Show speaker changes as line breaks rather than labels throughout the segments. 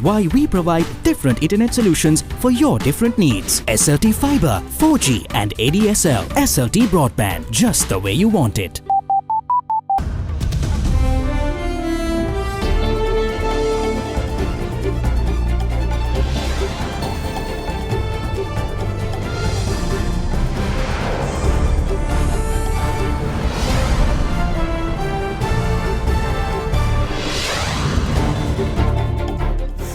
why we provide different internet solutions for your different needs. SLT Fiber, 4G and ADSL. SLT Broadband, just the way you want it.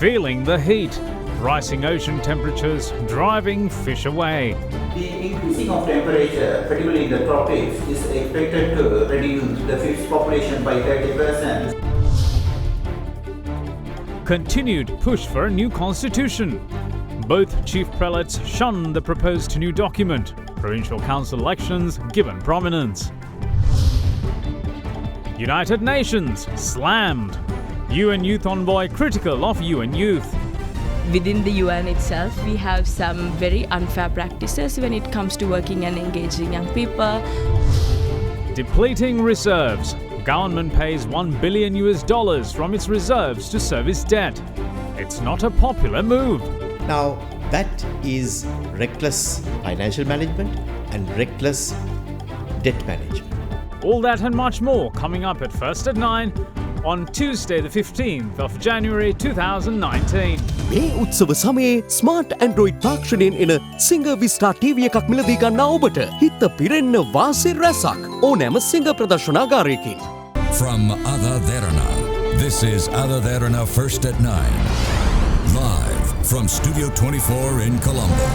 Feeling the heat, rising ocean temperatures driving fish away.
The increasing of temperature, particularly in the tropics, is expected to reduce the fish population by 30%.
Continued push for a new constitution. Both chief prelates shun the proposed new document. Provincial council elections given prominence. United Nations slammed. UN Youth Envoy critical of UN Youth.
Within the UN itself, we have some very unfair practices when it comes to working and engaging young people.
Depleting reserves. Government pays $1 billion from its reserves to service debt. It's not a popular move.
Now, that is reckless financial management and reckless debt management.
All that and much more coming up at First at 9 on Tuesday the 15th of January 2019.
මේ උත්සව සමයේ smart Android තාක්ෂණයෙන් එන singer විස්ටා TV එකක් මිලදී ගන්නා ඔබට හිත පිරෙන්න වාසි රැසක් ඕනෑම singer ප්‍රදර්ශනාගාරයකින්.
From Ada Derana, this is Ada Derana First at 9. Live from Studio 24 in Colombo.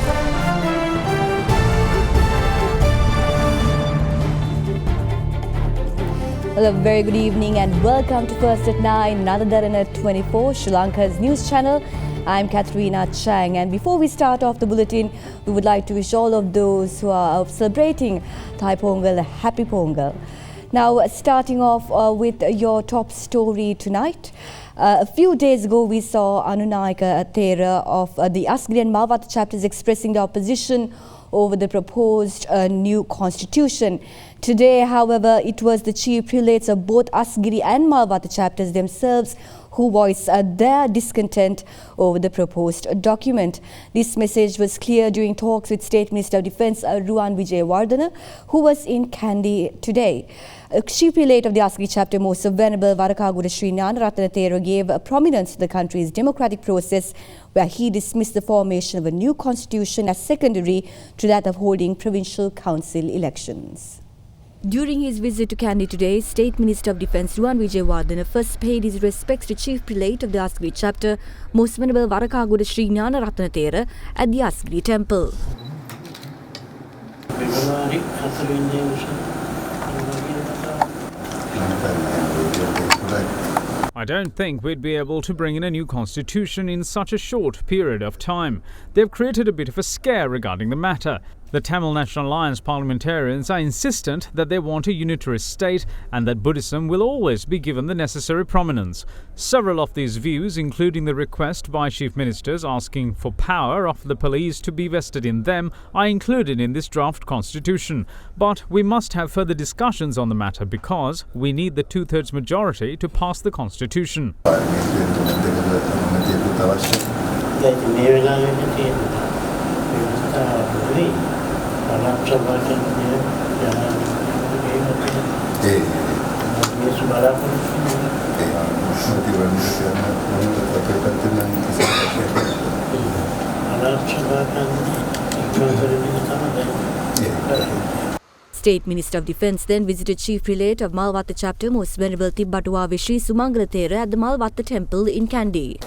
Well, a very good evening and welcome to First at 9, Lanka Airlines 24, Sri Lanka's news channel. I'm Katharina Chang, and before we start off the bulletin, we would like to wish all of those who are celebrating Thai Pongal a happy Pongal. Now, starting off with your top story tonight. A few days ago, we saw Anunayaka Thera of the Asgiri and Malwata chapters expressing their opposition over the proposed new constitution. Today, however, it was the chief prelates of both Asgiri and Malwata chapters themselves who voiced their discontent over the proposed document. This message was clear during talks with State Minister of Defence Ruwan Wijewardena, who was in Kandy today. Chief prelate of the Asgiri chapter, Most Venerable Varakaguda Sri Gnanaratana Thera, gave prominence to the country's democratic process, where he dismissed the formation of a new constitution as secondary to that of holding provincial council elections. During his visit to Kandy today, State Minister of Defence Ruwan Wijewardena first paid his respects to Chief Prelate of the Asgiri chapter, Most Venerable Varakaguda Sri Gnanaratana Thera, at the Asgiri temple.
I don't think we'd be able to bring in a new constitution in such a short period of time. They've created a bit of a scare regarding the matter. The Tamil National Alliance parliamentarians are insistent that they want a unitarist state and that Buddhism will always be given the necessary prominence. Several of these views, including the request by chief ministers asking for power of the police to be vested in them, are included in this draft constitution. But we must have further discussions on the matter because we need the two-thirds majority to pass the constitution.
State Minister of Defence then visited Chief Prelate of Malwata chapter, Most Venerable Tibbatuwa Sri Sumangala Thera, at the Malwata temple in Kandy.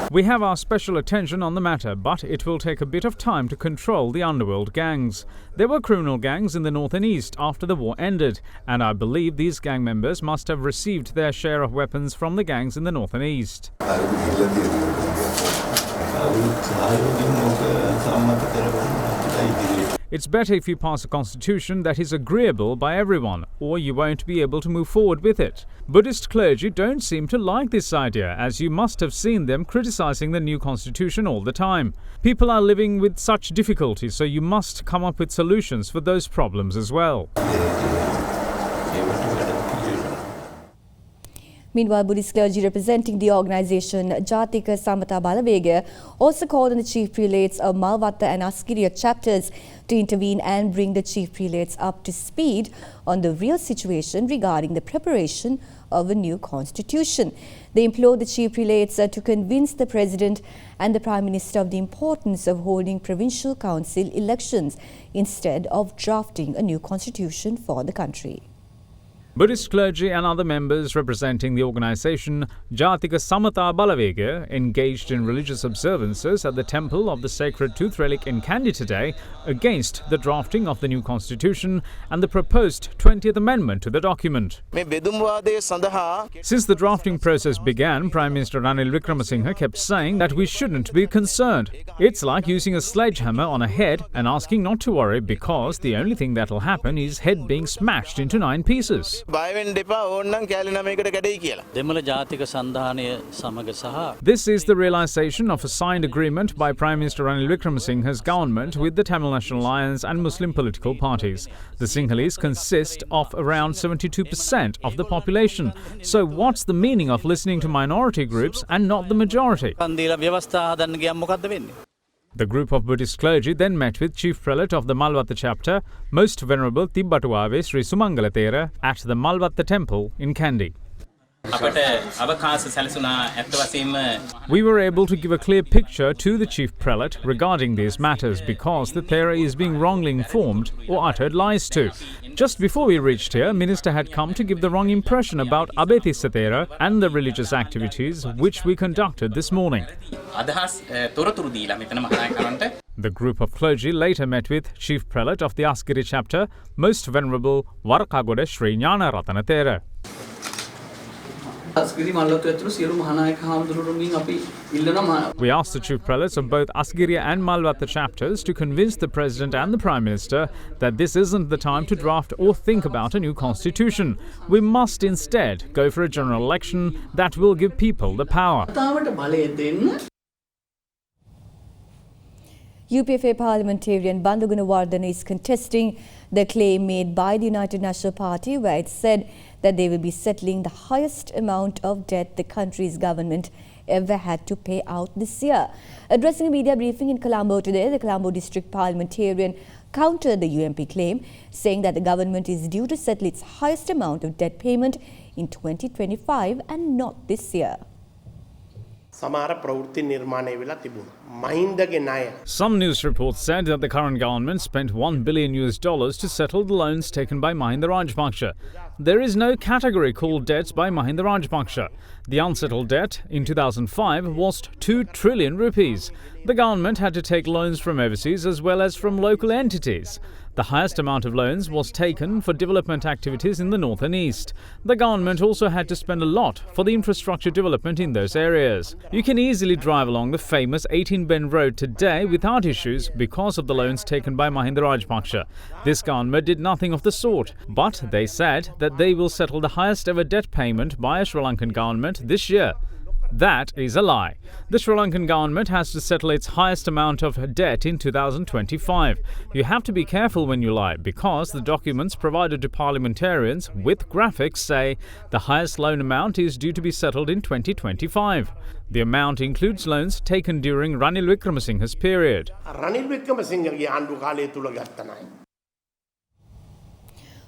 We have our special attention on the matter, but it will take a bit of time to control the underworld gangs. There were criminal gangs in the north and east after the war ended, and I believe these gang members must have received their share of weapons from the gangs in the north and east. It's better if you pass a constitution that is agreeable by everyone, or you won't be able to move forward with it. Buddhist clergy don't seem to like this idea, as you must have seen them criticizing the new constitution all the time. People are living with such difficulties, so you must come up with solutions for those problems as well.
Meanwhile, Buddhist clergy representing the organisation Jatika Samatha Balavega also called on the chief prelates of Malvatta and Askiriya chapters to intervene and bring the chief prelates up to speed on the real situation regarding the preparation of a new constitution. They implored the chief prelates to convince the president and the prime minister of the importance of holding provincial council elections instead of drafting a new constitution for the country.
Buddhist clergy and other members representing the organisation Jatika Samatha Balavega engaged in religious observances at the temple of the Sacred Tooth Relic in Kandy today against the drafting of the new constitution and the proposed 20th Amendment to the document. Since the drafting process began, Prime Minister Ranil Wickremesinghe kept saying that we shouldn't be concerned. It's like using a sledgehammer on a head and asking not to worry because the only thing that'll happen is head being smashed into 9 pieces. This is the realisation of a signed agreement by Prime Minister Ranil Wickremesinghe's government with the Tamil National Alliance and Muslim political parties. The Sinhalese consist of around 72% of the population. So what's the meaning of listening to minority groups and not the majority? The group of Buddhist clergy then met with Chief Prelate of the Malvatta chapter, Most Venerable Tibbatuave Sri Sumangala Thera, at the Malvatta temple in Kandy. We were able to give a clear picture to the Chief Prelate regarding these matters because the Thera is being wrongly informed or uttered lies to. Just before we reached here, Minister had come to give the wrong impression about Abethissa Thera and the religious activities which we conducted this morning. The group of clergy later met with Chief Prelate of the Askiri chapter, Most Venerable Warakagoda Sri Gnana Ratana Thera. We asked the Chief Prelates of both Asgiriya and Malvatta chapters to convince the President and the Prime Minister that this isn't the time to draft or think about a new constitution. We must instead go for a general election that will give people the power.
UPFA parliamentarian Bandhu Gunawardena is contesting the claim made by the United National Party where it said that they will be settling the highest amount of debt the country's government ever had to pay out this year. Addressing a media briefing in Colombo today, the Colombo district parliamentarian countered the UMP claim, saying that the government is due to settle its highest amount of debt payment in 2025 and not this year.
Some news reports said that the current government spent $1 billion to settle the loans taken by Mahinda Rajapaksa. There is no category called debts by Mahinda Rajapaksa. The unsettled debt in 2005 was 2 trillion rupees. The government had to take loans from overseas as well as from local entities. The highest amount of loans was taken for development activities in the north and east. The government also had to spend a lot for the infrastructure development in those areas. You can easily drive along the famous 18-Ben road today without issues because of the loans taken by Mahinda Rajapaksa. This government did nothing of the sort, but they said that they will settle the highest ever debt payment by a Sri Lankan government this year. That is a lie. The Sri Lankan government has to settle its highest amount of debt in 2025. You have to be careful when you lie because the documents provided to parliamentarians with graphics say the highest loan amount is due to be settled in 2025. The amount includes loans taken during Ranil Wickremesinghe's period.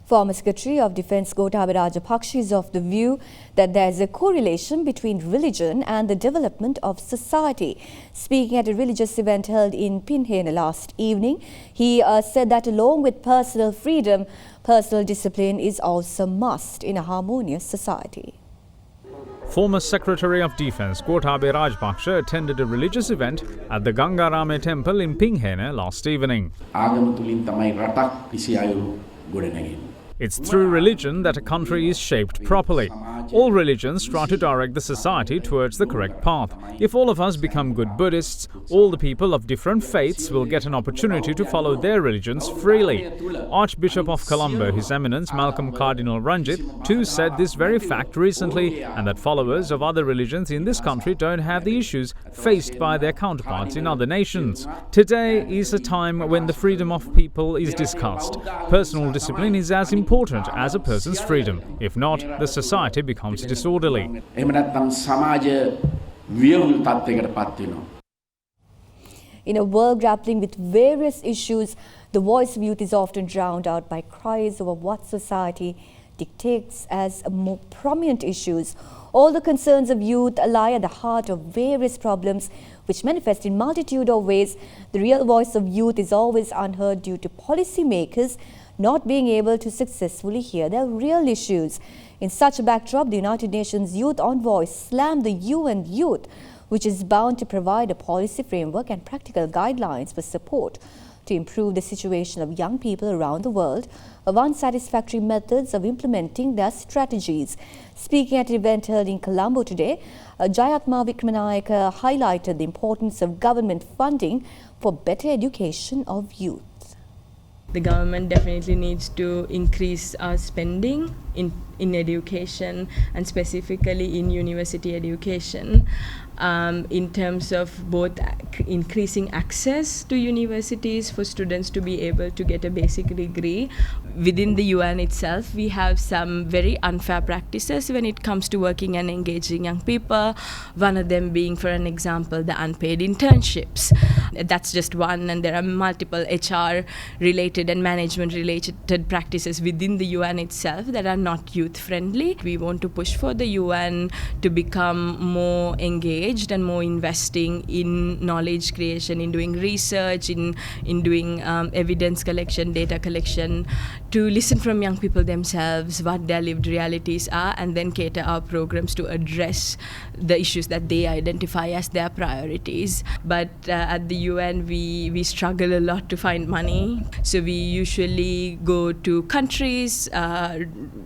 Former Secretary of Defence Gotabaya Rajapaksa is of the view that there is a correlation between religion and the development of society. Speaking at a religious event held in Pinhena last evening, he said that along with personal freedom, personal discipline is also a must in a harmonious society.
Former Secretary of Defence Gotabaya Rajapaksa attended a religious event at the Gangarame Temple in Pinhena last evening. It's through religion that a country is shaped properly. All religions try to direct the society towards the correct path. If all of us become good Buddhists, all the people of different faiths will get an opportunity to follow their religions freely. Archbishop of Colombo, His Eminence Malcolm Cardinal Ranjit, too said this very fact recently, and that followers of other religions in this country don't have the issues faced by their counterparts in other nations. Today is a time when the freedom of people is discussed. Personal discipline is as important as a person's freedom. If not, the society becomes disorderly.
එහෙම නැත්නම් සමාජය වියවුල් තත්යකට පත් වෙනවා.
In a world grappling with various issues, the voice of youth is often drowned out by cries over what society dictates as more prominent issues. All the concerns of youth lie at the heart of various problems which manifest in multitude of ways. The real voice of youth is always unheard due to policymakers not being able to successfully hear their real issues. In such a backdrop, the United Nations Youth Envoy slammed the UN Youth, which is bound to provide a policy framework and practical guidelines for support to improve the situation of young people around the world of unsatisfactory methods of implementing their strategies. Speaking at an event held in Colombo today, Jayatma Vikramanayake highlighted the importance of government funding for better education of youth.
The government definitely needs to increase our spending in education, and specifically in university education, in terms of both increasing access to universities for students to be able to get a basic degree. Within the UN itself, we have some very unfair practices when it comes to working and engaging young people. One of them being, for an example, the unpaid internships. That's just one, and there are multiple HR related and management related practices within the UN itself that are not youth friendly. We want to push for the UN to become more engaged and more investing in knowledge creation, in doing research, in doing evidence collection, data collection, to listen from young people themselves what their lived realities are, and then cater our programs to address the issues that they identify as their priorities. But at the UN, we struggle a lot to find money. So we usually go to countries,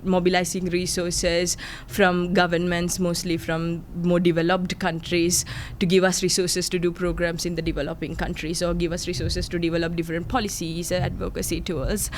mobilizing resources from governments, mostly from more developed countries, to give us resources to do programs in the developing countries, or give us resources to develop different policies, advocacy tools.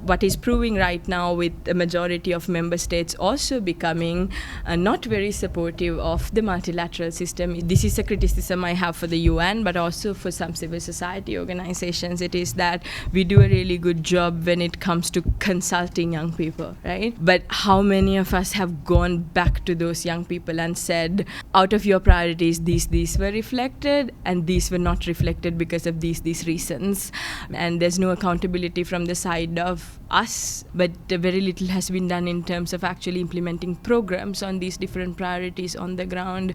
What is proving right now, with the majority of member states also becoming not very supportive of the multilateral system. This is a criticism I have for the UN, but also for some civil society organizations. It is that we do a really good job when it comes to consulting young people, right? But how many of us have gone back to those young people and said, out of your priorities, these were reflected, and these were not reflected because of these reasons. And there's no accountability from the side of us, but very little has been done in terms of actually implementing programs on these different priorities on the ground.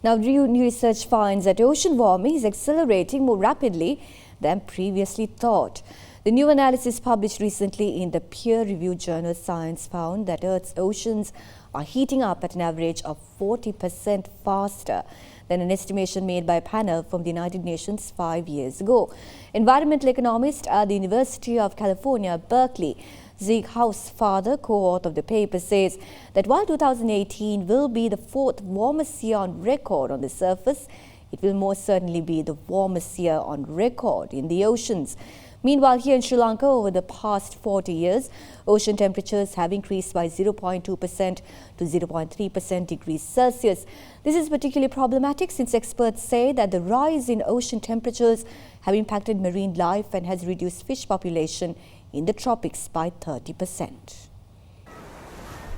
Now, new research finds that ocean warming is accelerating more rapidly than previously thought. The new analysis published recently in the peer-reviewed journal Science found that Earth's oceans are heating up at an average of 40% faster than an estimation made by a panel from the United Nations 5 years ago. Environmental economist at the University of California, Berkeley, Zeke Housefather, co-author of the paper, says that while 2018 will be the fourth warmest year on record on the surface, it will most certainly be the warmest year on record in the oceans. Meanwhile, here in Sri Lanka, over the past 40 years, ocean temperatures have increased by 0.2% to 0.3% degrees Celsius. This is particularly problematic since experts say that the rise in ocean temperatures have impacted marine life and has reduced fish population in the tropics by 30%.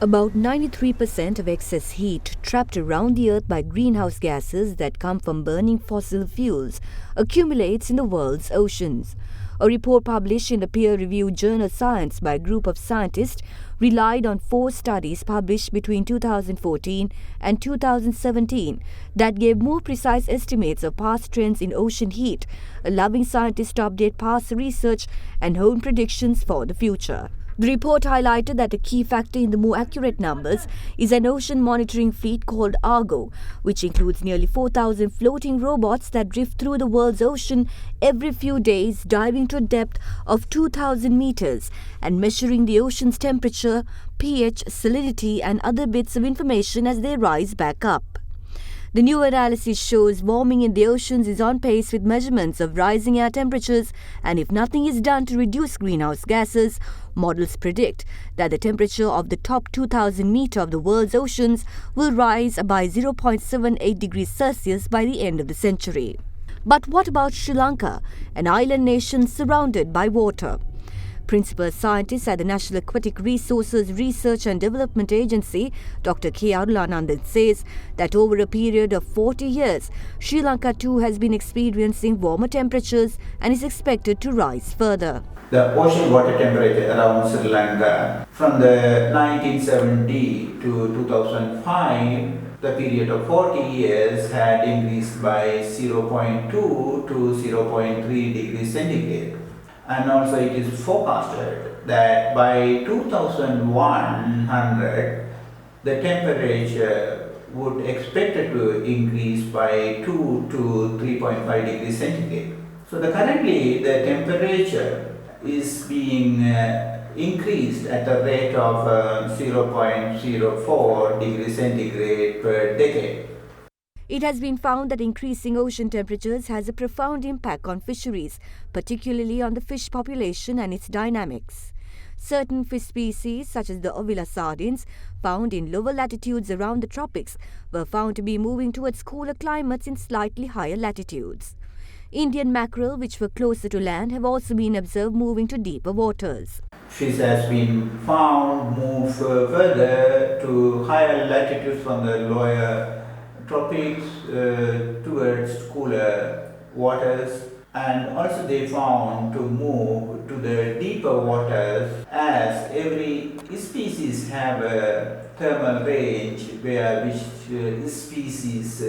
About 93% of excess heat trapped around the Earth by greenhouse gases that come from burning fossil fuels accumulates in the world's oceans. A report published in the peer-reviewed journal Science by a group of scientists relied on 4 studies published between 2014 and 2017 that gave more precise estimates of past trends in ocean heat, allowing scientists to update past research and hone predictions for the future. The report highlighted that a key factor in the more accurate numbers is an ocean monitoring fleet called Argo, which includes nearly 4,000 floating robots that drift through the world's ocean every few days, diving to a depth of 2,000 meters and measuring the ocean's temperature, pH, salinity and other bits of information as they rise back up. The new analysis shows warming in the oceans is on pace with measurements of rising air temperatures, and if nothing is done to reduce greenhouse gases, models predict that the temperature of the top 2,000 meters of the world's oceans will rise by 0.78 degrees Celsius by the end of the century. But what about Sri Lanka, an island nation surrounded by water? Principal Scientist at the National Aquatic Resources Research and Development Agency, Dr. K. Arulanandan, says that over a period of 40 years, Sri Lanka too has been experiencing warmer temperatures and is expected to rise further.
The ocean water temperature around Sri Lanka from the 1970 to 2005, the period of 40 years had increased by 0.2 to 0.3 degrees centigrade. And also it is forecasted that by 2100 the temperature would expected to increase by 2 to 3.5 degrees centigrade. So currently the temperature is being increased at a rate of 0.04 degrees centigrade per decade.
It has been found that increasing ocean temperatures has a profound impact on fisheries, particularly on the fish population and its dynamics. Certain fish species, such as the ovila sardines, found in lower latitudes around the tropics, were found to be moving towards cooler climates in slightly higher latitudes. Indian mackerel, which were closer to land, have also been observed moving to deeper waters.
Fish has been found move further to higher latitudes from the lower tropics towards cooler waters, and also they found to move to the deeper waters as every species have a thermal range which species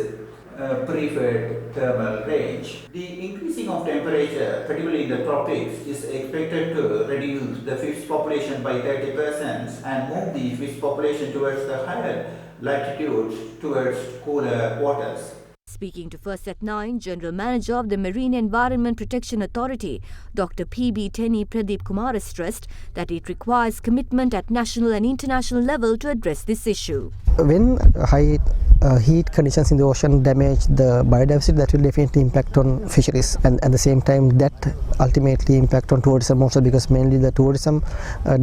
preferred thermal range. The increasing of temperature, particularly in the tropics, is expected to reduce the fish population by 30% and move the fish population towards the higher latitudes towards cooler waters.
Speaking to First at 9, General Manager of the Marine Environment Protection Authority, Dr. P.B. Teni Pradeep Kumar stressed that it requires commitment at national and international level to address this issue.
When high heat conditions in the ocean damage the biodiversity, that will definitely impact on fisheries, and at the same time that ultimately impact on tourism also, because mainly the tourism,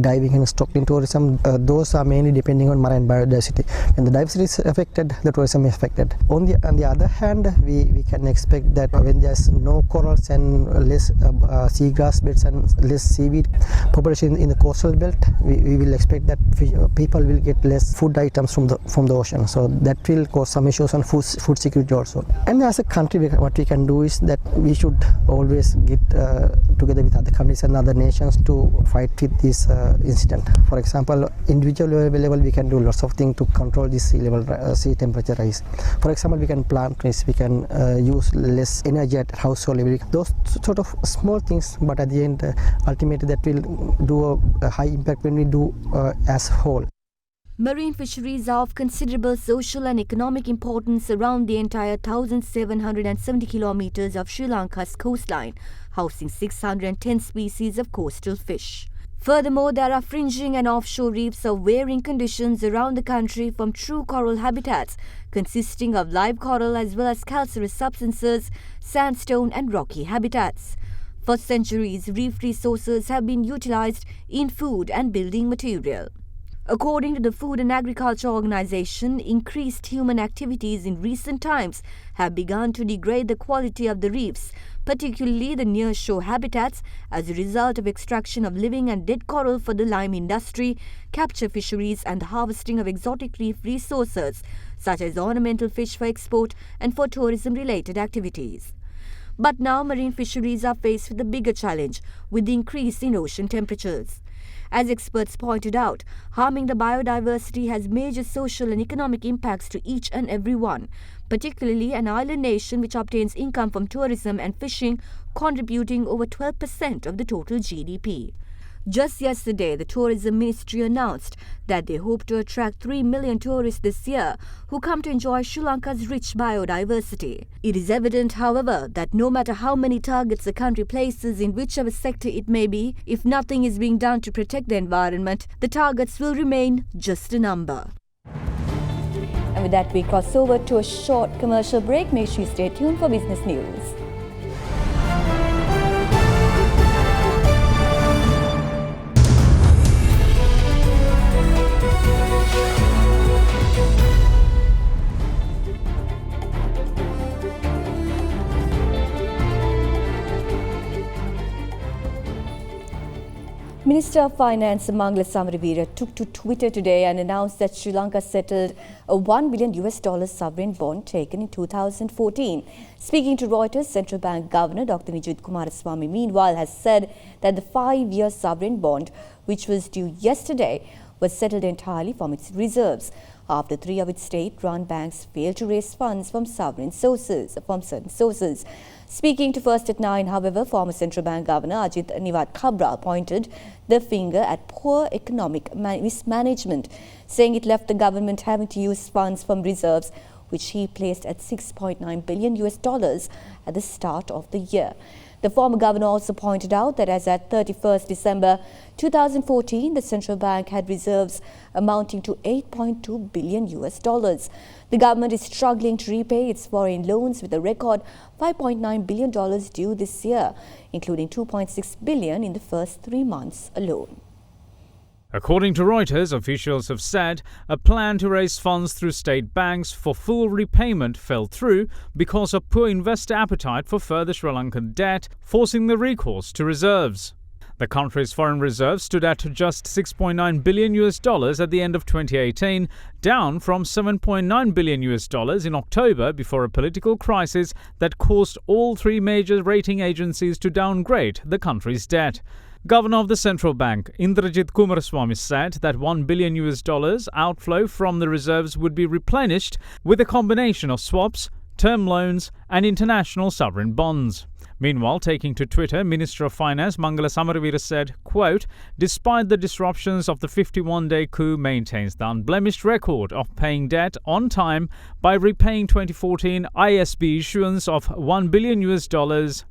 diving and snorkeling tourism, those are mainly depending on marine biodiversity. When the diversity is affected, the tourism is affected. On the other hand, we can expect that when there's no corals and less seagrass beds and less seaweed population in the coastal belt, we will expect that people will get less food items from the ocean. So that will cause some issues on food security also. And as a country, what we can do is that we should always get together with other countries and other nations to fight with this incident. For example, individual level we can do lots of things to control this sea temperature rise. For example, we can plant trees, we can use less energy at household level. Those sort of small things, but at the end, ultimately that will do a high impact when we do as whole.
Marine fisheries are of considerable social and economic importance around the entire 1,770 kilometers of Sri Lanka's coastline, housing 610 species of coastal fish. Furthermore, there are fringing and offshore reefs of varying conditions around the country, from true coral habitats consisting of live coral as well as calcareous substances, sandstone and rocky habitats. For centuries, reef resources have been utilized in food and building material. According to the Food and Agriculture Organization, increased human activities in recent times have begun to degrade the quality of the reefs, particularly the near-shore habitats, as a result of extraction of living and dead coral for the lime industry, capture fisheries and the harvesting of exotic reef resources, such as ornamental fish for export and for tourism-related activities. But now marine fisheries are faced with a bigger challenge with the increase in ocean temperatures. As experts pointed out, harming the biodiversity has major social and economic impacts to each and every one, particularly an island nation which obtains income from tourism and fishing, contributing over 12% of the total GDP. Just yesterday, the Tourism Ministry announced that they hope to attract 3 million tourists this year who come to enjoy Sri Lanka's rich biodiversity. It is evident, however, that no matter how many targets a country places in whichever sector it may be, if nothing is being done to protect the environment, the targets will remain just a number. And with that, we cross over to a short commercial break. Make sure you stay tuned for business news. Minister of Finance Mangala Samaraweera took to Twitter today and announced that Sri Lanka settled a $1 billion sovereign bond taken in 2014. Speaking to Reuters, Central Bank Governor Dr. Vijay Kumaraswamy meanwhile has said that the 5-year sovereign bond, which was due yesterday, was settled entirely from its reserves after 3 of its state-run banks failed to raise funds from certain sources. Speaking to First at 9, however, former Central Bank Governor Ajit Niwad Kabra pointed the finger at poor economic mismanagement, saying it left the government having to use funds from reserves, which he placed at $6.9 billion at the start of the year. The former governor also pointed out that as at 31st December 2014, the central bank had reserves amounting to $8.2 billion. The government is struggling to repay its foreign loans with a record $5.9 billion due this year, including $2.6 billion in the first 3 months alone.
According to Reuters, officials have said a plan to raise funds through state banks for full repayment fell through because of poor investor appetite for further Sri Lankan debt, forcing the recourse to reserves. The country's foreign reserves stood at just $6.9 billion at the end of 2018, down from $7.9 billion in October before a political crisis that caused all 3 major rating agencies to downgrade the country's debt. Governor of the central bank, Indrajit Kumaraswamy, said that $1 billion outflow from the reserves would be replenished with a combination of swaps, term loans and international sovereign bonds. Meanwhile, taking to Twitter, Minister of Finance Mangala Samaraweera said, quote, "Despite the disruptions of the 51-day coup, maintains the unblemished record of paying debt on time by repaying 2014 ISB issuance of $1 billion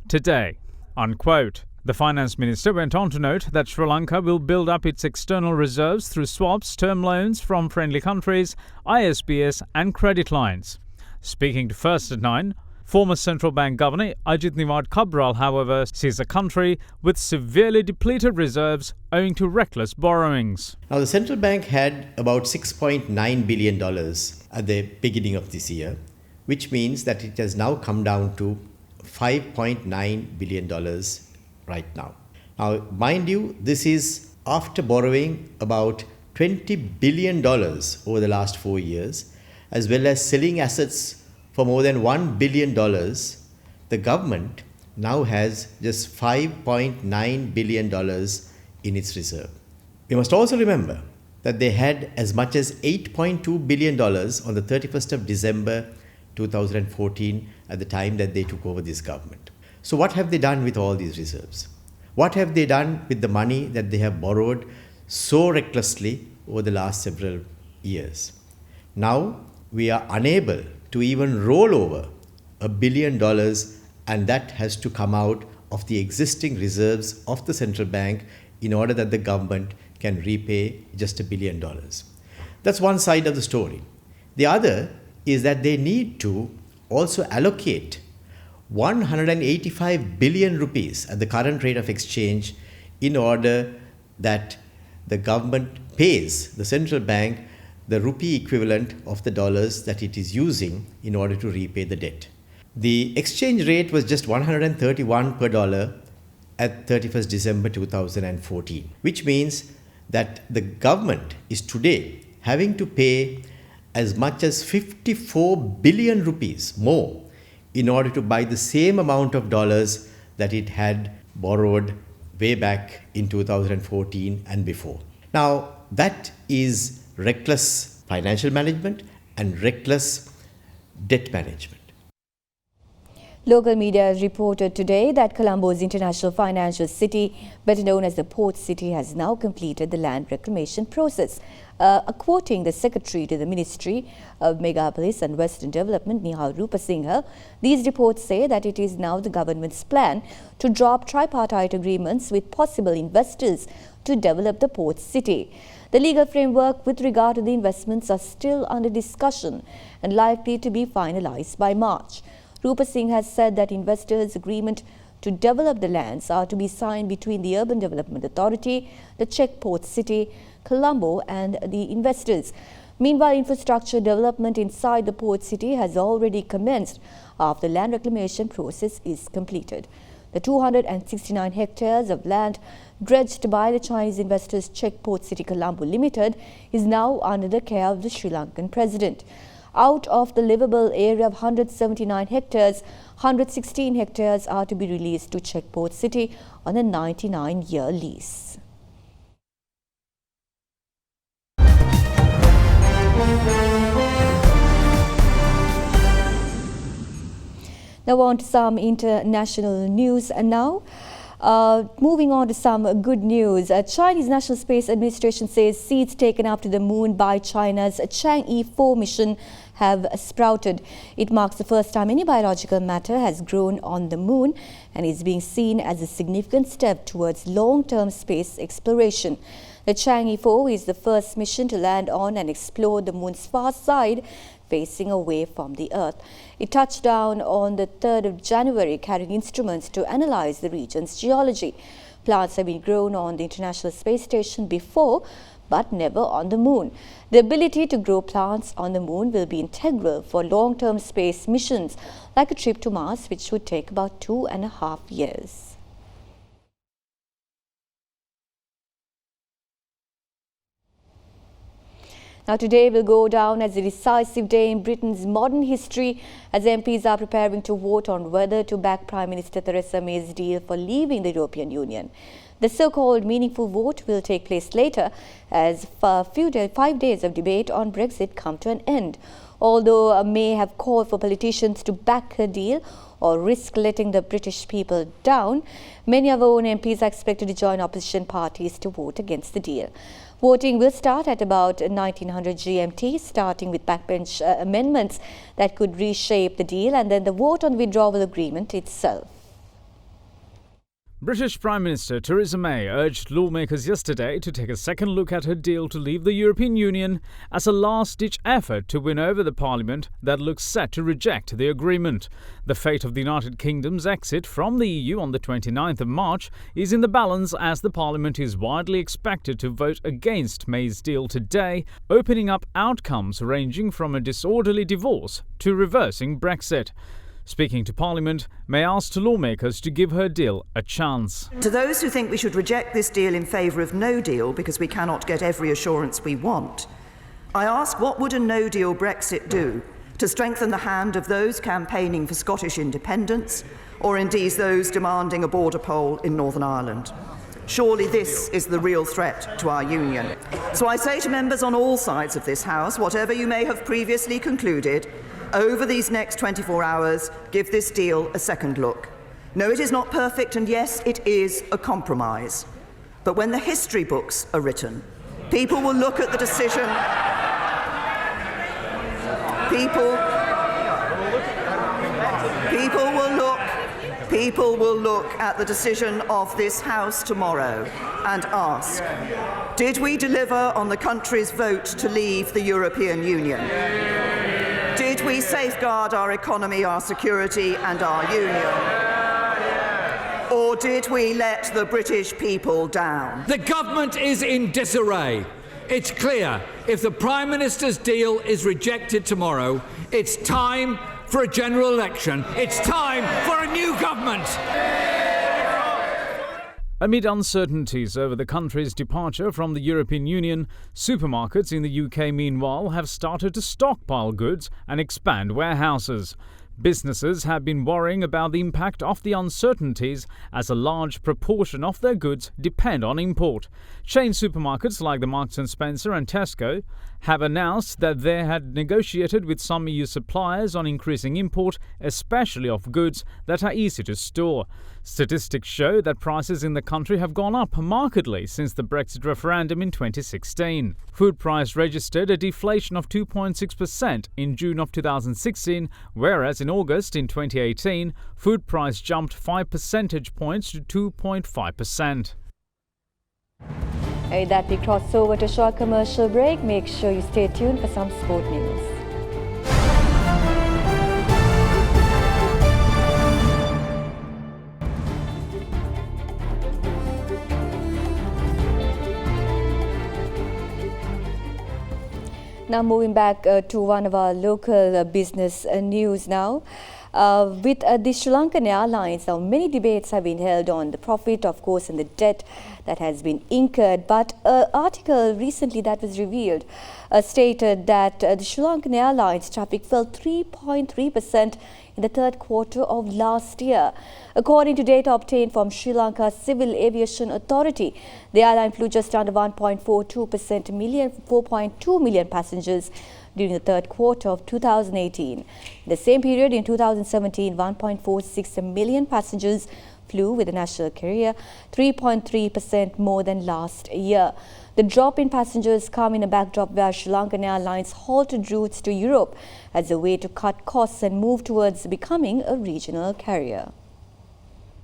today." Unquote. The finance minister went on to note that Sri Lanka will build up its external reserves through swaps, term loans from friendly countries, ISBs and credit lines. Speaking to First at 9, former central bank governor Ajit Niwad Kabra, however, sees a country with severely depleted reserves owing to reckless borrowings.
Now, the central bank had about $6.9 billion at the beginning of this year, which means that it has now come down to $5.9 billion right now. Now, mind you, this is after borrowing about $20 billion over the last 4 years, as well as selling assets for more than $1 billion. The government now has just $5.9 billion in its reserve. We must also remember that they had as much as $8.2 billion on the 31st of December 2014 at the time that they took over this government. So what have they done with all these reserves? What have they done with the money that they have borrowed so recklessly over the last several years? Now we are unable to even roll over $1 billion, and that has to come out of the existing reserves of the central bank in order that the government can repay just $1 billion. That's one side of the story. The other is that they need to also allocate 185 billion rupees at the current rate of exchange in order that the government pays the central bank the rupee equivalent of the dollars that it is using in order to repay the debt. The exchange rate was just 131 per dollar at 31st December 2014, which means that the government is today having to pay as much as 54 billion rupees more in order to buy the same amount of dollars that it had borrowed way back in 2014 and before. Now, that is reckless financial management and reckless debt management.
Local media has reported today that Colombo's international financial city, better known as the Port City, has now completed the land reclamation process. Quoting the Secretary to the Ministry of Megapolis and Western Development, Nihal Rupasinghe, these reports say that it is now the government's plan to drop tripartite agreements with possible investors to develop the port city. The legal framework with regard to the investments are still under discussion and likely to be finalized by March. Rupasinghe has said that investors' agreement to develop the lands are to be signed between the Urban Development Authority, the Czech Port City, Colombo and the investors. Meanwhile, infrastructure development inside the port city has already commenced after the land reclamation process is completed. The 269 hectares of land dredged by the Chinese investors Czech Port City Colombo Limited is now under the care of the Sri Lankan president. Out of the livable area of 179 hectares, 116 hectares are to be released to Czech Port City on a 99-year lease. Now on to some international news and now. Moving on to some good news. Chinese National Space Administration says seeds taken up to the moon by China's Chang'e 4 mission have sprouted. It marks the first time any biological matter has grown on the moon and is being seen as a significant step towards long-term space exploration. The Chang'e 4 is the first mission to land on and explore the moon's far side, facing away from the Earth. It touched down on the 3rd of January, carrying instruments to analyze the region's geology. Plants have been grown on the International Space Station before, but never on the moon. The ability to grow plants on the moon will be integral for long-term space missions, like a trip to Mars, which would take about 2.5 years. Now today will go down as a decisive day in Britain's modern history as MPs are preparing to vote on whether to back Prime Minister Theresa May's deal for leaving the European Union. The so-called meaningful vote will take place later as 5 days of debate on Brexit come to an end. Although May have called for politicians to back her deal or risk letting the British people down, many of our own MPs are expected to join opposition parties to vote against the deal. Voting will start at about 1900 GMT, starting with backbench amendments that could reshape the deal and then the vote on the withdrawal agreement itself.
British Prime Minister Theresa May urged lawmakers yesterday to take a second look at her deal to leave the European Union as a last-ditch effort to win over the Parliament that looks set to reject the agreement. The fate of the United Kingdom's exit from the EU on the 29th of March is in the balance as the Parliament is widely expected to vote against May's deal today, opening up outcomes ranging from a disorderly divorce to reversing Brexit. Speaking to Parliament, May asked lawmakers to give her deal a chance.
To those who think we should reject this deal in favour of no deal because we cannot get every assurance we want, I ask what would a no-deal Brexit do to strengthen the hand of those campaigning for Scottish independence or indeed those demanding a border poll in Northern Ireland? Surely this is the real threat to our union. So I say to members on all sides of this House, whatever you may have previously concluded, over these next 24 hours, give this deal a second look. No, it is not perfect, and yes, it is a compromise. But when the history books are written, people will look at the decision. People will look at the decision of this House tomorrow and ask, did we deliver on the country's vote to leave the European Union? Did we safeguard our economy, our security and our union? Or did we let the British people down?
The government is in disarray. It's clear if the Prime Minister's deal is rejected tomorrow, it's time for a general election. It's time for a new government.
Amid uncertainties over the country's departure from the European Union, supermarkets in the UK, meanwhile, have started to stockpile goods and expand warehouses. Businesses have been worrying about the impact of the uncertainties as a large proportion of their goods depend on import. Chain supermarkets like the Marks & Spencer and Tesco have announced that they had negotiated with some EU suppliers on increasing import, especially of goods that are easy to store. Statistics show that prices in the country have gone up markedly since the Brexit referendum in 2016. Food price registered a deflation of 2.6% in June of 2016, whereas in August in 2018, food price jumped 5 percentage points to 2.5%.
With that, we cross over to a short commercial break. Make sure you stay tuned for some sport news. Now moving back to one of our local business news now. With the Sri Lankan Airlines, now many debates have been held on the profit, of course, and the debt that has been incurred. But an article recently that was revealed stated that the Sri Lankan Airlines traffic fell 3.3% in the third quarter of last year. According to data obtained from Sri Lanka Civil Aviation Authority, the airline flew just under 4.2 million passengers during the third quarter of 2018. In the same period in 2017, 1.46 million passengers flew with the national carrier, 3.3% more than last year. The drop in passengers come in a backdrop where Sri Lankan Airlines halted routes to Europe as a way to cut costs and move towards becoming a regional carrier.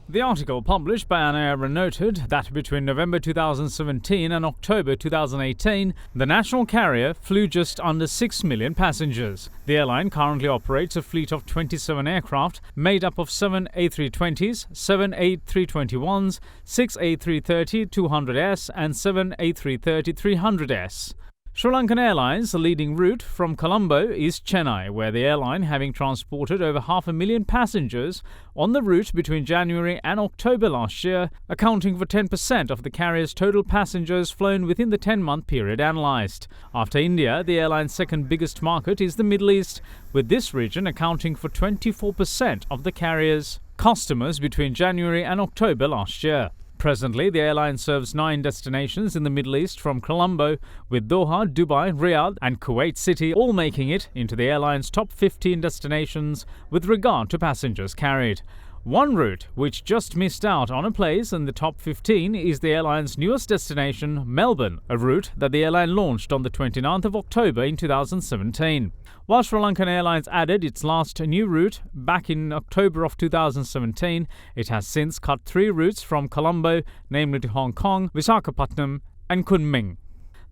The article published by Anayara noted that between November 2017 and October 2018, the national carrier flew just under 6 million passengers. The airline currently operates a fleet of 27 aircraft made up of 7 A320s, 7 A321s, 6 A330-200S and 7 A330-300S. Sri Lankan Airlines, the leading route from Colombo, is Chennai, where the airline, having transported over 500,000 passengers on the route between January and October last year, accounting for 10% of the carrier's total passengers flown within the 10-month period analysed. After India, the airline's second biggest market is the Middle East, with this region accounting for 24% of the carrier's customers between January and October last year. Presently, the airline serves 9 destinations in the Middle East from Colombo, with Doha, Dubai, Riyadh and Kuwait City all making it into the airline's top 15 destinations with regard to passengers carried. One route which just missed out on a place in the top 15 is the airline's newest destination, Melbourne, a route that the airline launched on the 29th of October in 2017. While Sri Lankan Airlines added its last new route back in October of 2017, it has since cut 3 routes from Colombo, namely to Hong Kong, Visakhapatnam and Kunming.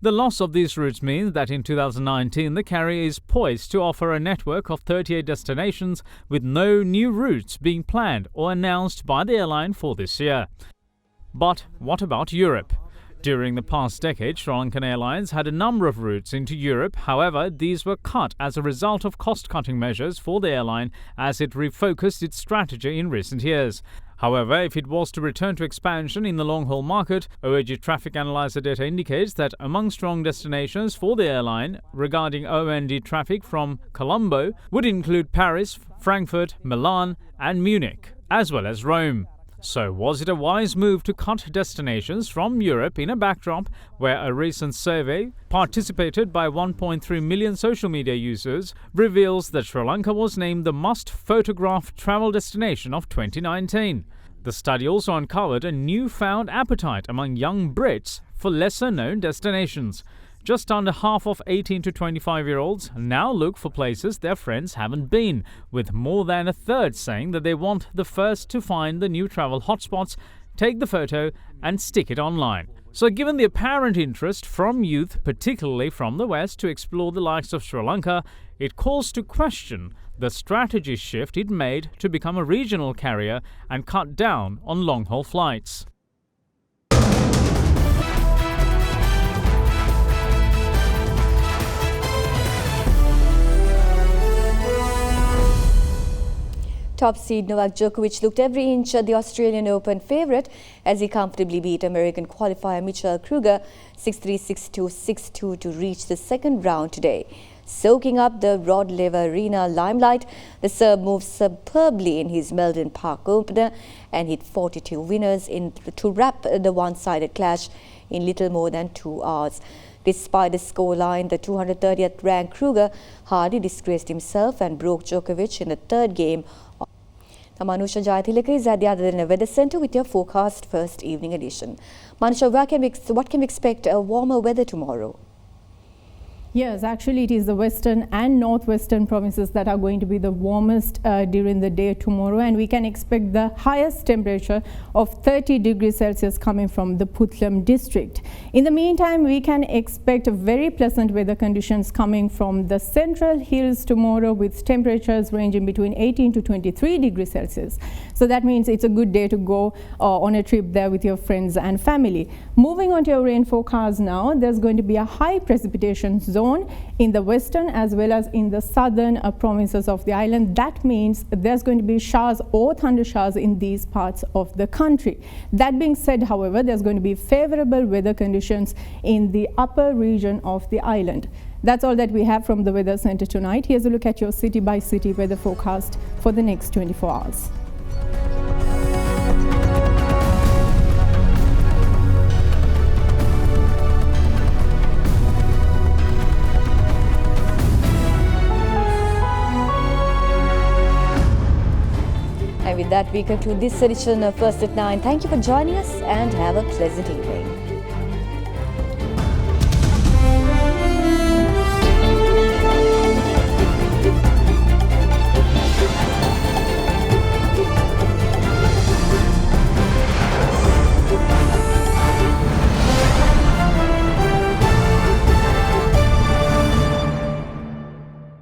The loss of these routes means that in 2019 the carrier is poised to offer a network of 38 destinations with no new routes being planned or announced by the airline for this year. But what about Europe? During the past decade, Sri Lankan Airlines had a number of routes into Europe. However, these were cut as a result of cost-cutting measures for the airline as it refocused its strategy in recent years. However, if it was to return to expansion in the long-haul market, OAG traffic analyzer data indicates that among strong destinations for the airline regarding O&D traffic from Colombo would include Paris, Frankfurt, Milan and Munich, as well as Rome. So was it a wise move to cut destinations from Europe in a backdrop where a recent survey, participated by 1.3 million social media users, reveals that Sri Lanka was named the must-photograph travel destination of 2019? The study also uncovered a newfound appetite among young Brits for lesser-known destinations. Just under half of 18 to 25-year-olds now look for places their friends haven't been, with more than a third saying that they want the first to find the new travel hotspots, take the photo and stick it online. So given the apparent interest from youth, particularly from the West, to explore the likes of Sri Lanka, it calls to question the strategy shift it made to become a regional carrier and cut down on long-haul flights.
Top seed Novak Djokovic looked every inch the Australian Open favourite as he comfortably beat American qualifier Mitchell Kruger 6-3, 6-2, 6-2 to reach the second round today. soaking up the Rod Laver Arena limelight. The Serb moved superbly in his Melbourne Park opener and hit 42 winners to wrap the one-sided clash in little more than 2 hours. Despite the scoreline, the 230th ranked Kruger hardly disgraced himself and broke Djokovic in the third game. Manusha Jayathilaka is at the Other Than Weather Centre with your forecast first evening edition. Manusha, what can we expect warmer weather tomorrow?
Yes, actually it is the western and northwestern provinces that are going to be the warmest during the day tomorrow, and we can expect the highest temperature of 30 degrees Celsius coming from the Puttlam district. In the meantime, we can expect very pleasant weather conditions coming from the central hills tomorrow, with temperatures ranging between 18 to 23 degrees Celsius. So that means it's a good day to go on a trip there with your friends and family. Moving on to your rain forecast now, there's going to be a high precipitation zone in the western as well as in the southern provinces of the island. That means there's going to be showers or thunder showers in these parts of the country. That being said, however, there's going to be favorable weather conditions in the upper region of the island. That's all that we have from the Weather Centre tonight. Here's a look at your city-by-city weather forecast for the next 24 hours.
And with that, we conclude this edition of First at 9. Thank you for joining us and have a pleasant evening.